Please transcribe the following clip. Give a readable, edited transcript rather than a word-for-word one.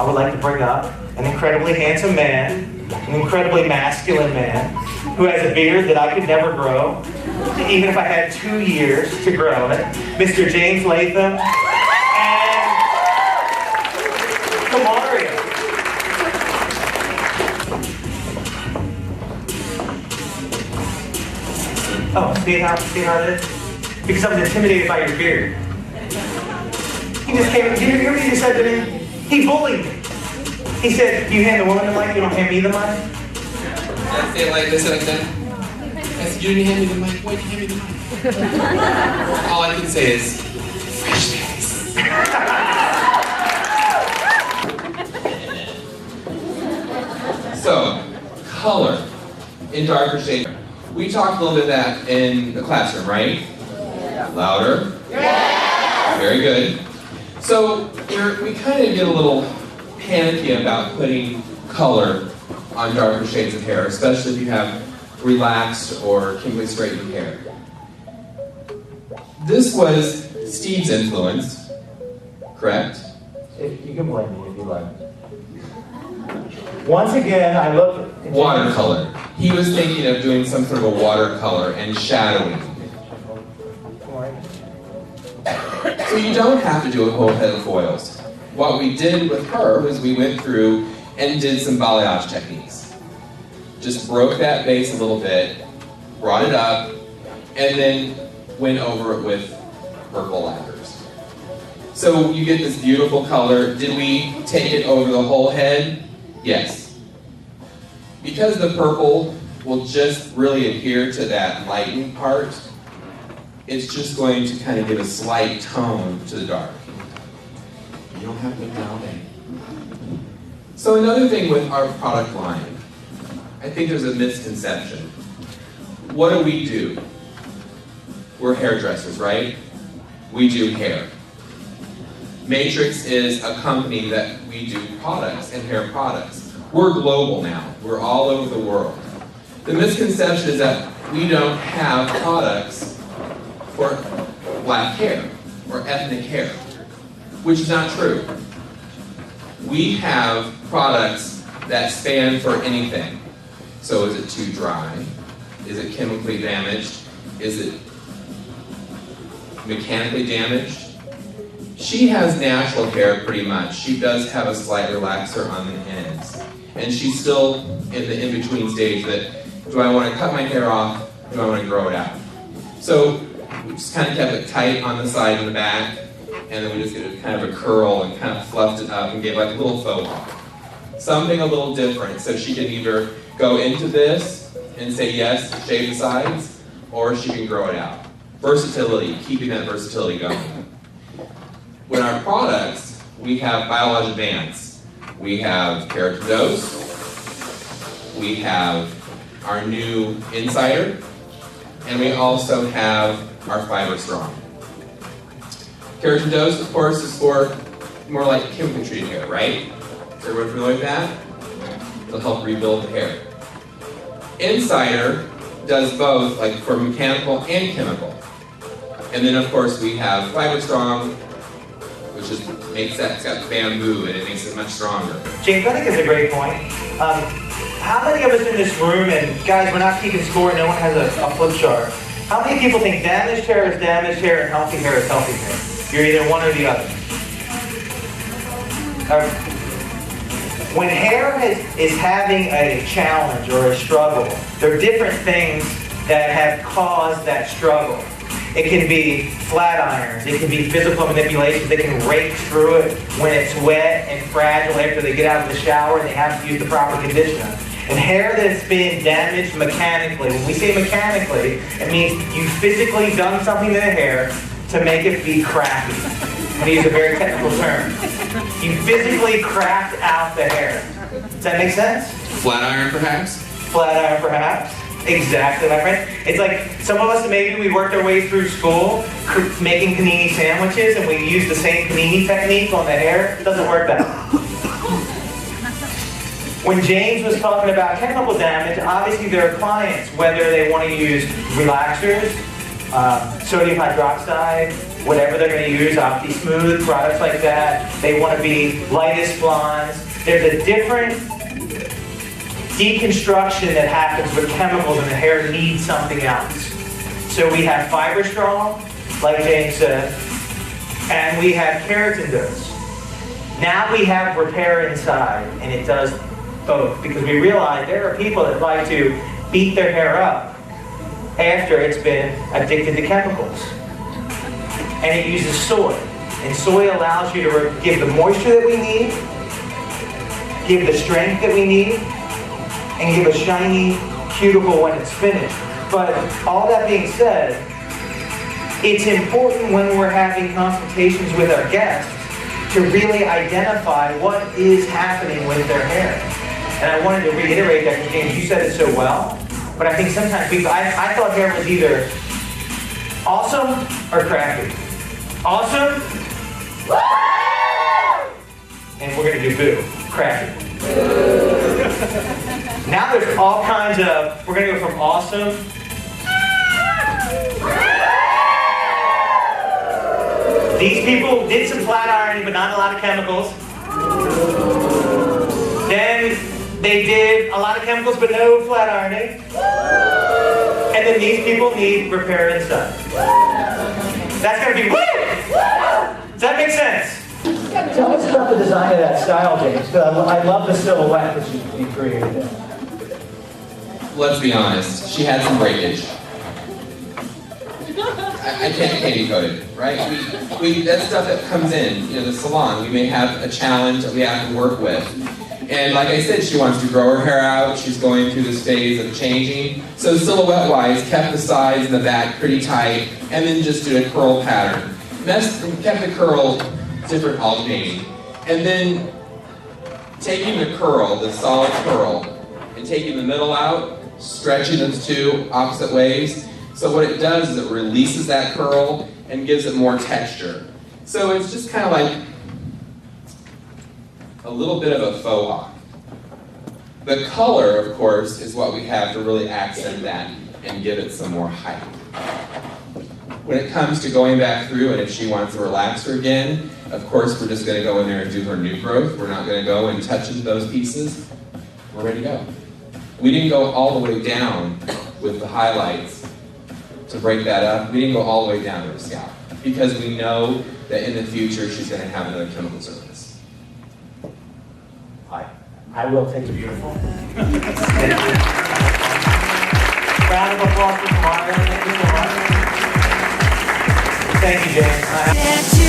I would like to bring up an incredibly handsome man, an incredibly masculine man, who has a beard that I could never grow, even if I had 2 years to grow it, Mr. James Lathim and Camaria. Oh, see how it is? Because I was intimidated by your beard. He just came, did you hear what he just said to me? He bullied me. He said, you hand the woman the mic, you don't hand me the mic? I say it like this, like that. I said, you didn't hand me the mic, why'd you hand me the mic? All I can say is, fresh face. So, color in darker shades. We talked a little bit of that in the classroom, right? Yeah. Louder? Yeah. Very good. So, we kind of get a little panicky about putting color on darker shades of hair, especially if you have relaxed or chemically straightened hair. This was Steve's influence, correct? You can blame me if you like. Once again, I look... Watercolor. He was thinking of doing some sort of a watercolor and shadowing. So you don't have to do a whole head of foils. What we did with her was we went through and did some balayage techniques. Just broke that base a little bit, brought it up, and then went over it with purple lacquers. So you get this beautiful color. Did we take it over the whole head? Yes. Because the purple will just really adhere to that lightened part, it's just going to kind of give a slight tone to the dark. You don't have to look down in. So another thing with our product line, I think there's a misconception. What do? We're hairdressers, right? We do hair. Matrix is a company that we do products and hair products. We're global now. We're all over the world. The misconception is that we don't have products for black hair or ethnic hair, which is not true. We have products that span for anything. So is it too dry? Is it chemically damaged? Is it mechanically damaged? She has natural hair pretty much. She does have a slight relaxer on the ends. And she's still in the in-between stage that, do I want to cut my hair off? Do I want to grow it out? So we just kind of kept it tight on the side and the back, and then we just did kind of a curl and kind of fluffed it up and gave like a little faux pas. Something a little different, so she can either go into this and say yes, shave the sides, or she can grow it out. Versatility, keeping that versatility going. With our products, we have Biologic Advance. We have Keratin Dose. We have our new Insider. And we also have our Fiber Strong. Keratin Dose, of course, is for more like chemically treated hair, right? Is everyone familiar with that? It'll help rebuild the hair. Insider does both, like for mechanical and chemical. And then, of course, we have Fiber Strong, which just makes that, it's got bamboo and it makes it much stronger. James, I think it's a great point. How many of us in this room, and guys, we're not keeping score, no one has a flip chart. How many people think damaged hair is damaged hair and healthy hair is healthy hair? You're either one or the other. When hair is having a challenge or a struggle, there are different things that have caused that struggle. It can be flat irons, it can be physical manipulations, they can rake through it when it's wet and fragile after they get out of the shower and they have to use the proper conditioner. And hair that's been damaged mechanically, when we say mechanically, it means you physically done something to the hair to make it be crappy. I'm going to use a very technical term. You physically cracked out the hair. Does that make sense? Flat iron, perhaps? Flat iron, perhaps. Exactly, my friend. It's like some of us, maybe we worked our way through school making panini sandwiches and we use the same panini technique on the hair. It doesn't work that way. When James was talking about chemical damage, obviously there are clients, whether they want to use relaxers, sodium hydroxide, whatever they're going to use, OptiSmooth, products like that. They want to be lightest blondes. There's a different deconstruction that happens with chemicals, and the hair needs something else. So we have fiber straw, like James said, and we have keratin dose. Now we have repair inside, and it does both, because we realize there are people that like to beat their hair up after it's been addicted to chemicals. And it uses soy. And soy allows you to give the moisture that we need, give the strength that we need, and give a shiny cuticle when it's finished. But all that being said, it's important when we're having consultations with our guests to really identify what is happening with their hair. And I wanted to reiterate that, because James, you said it so well, but I think sometimes people, I thought hair was either awesome or crappy. Awesome? And we're going to do boo, crappy. Now there's all kinds of, we're going to go from awesome These people did some flat ironing, but not a lot of chemicals. Then they did a lot of chemicals, but no flat ironing. And then these people need repair inside. That's gonna be woo! Does that make sense? Tell us about the design of that style, James. I love the silhouette that you created there. Let's be honest, she had some breakage. I can't decode it, right? That's stuff that comes in, the salon. We may have a challenge that we have to work with. And like I said, she wants to grow her hair out. She's going through this phase of changing. So silhouette-wise, kept the sides and the back pretty tight, and then just did a curl pattern. Kept the curl different alternating. And then taking the curl, the solid curl, and taking the middle out, stretching those two opposite ways. So what it does is it releases that curl and gives it more texture. So it's just kind of like a little bit of a faux hawk. The color, of course, is what we have to really accent that and give it some more height. When it comes to going back through, and if she wants to relax her again, of course we're just going to go in there and do her new growth. We're not going to go and touch into those pieces. We're ready to go. We didn't go all the way down with the highlights to break that up. We didn't go all the way down to her scalp because we know that in the future she's going to have another chemical surface. I will take it. Beautiful. Round of applause for Camaria. Thank you so much. Thank you, James.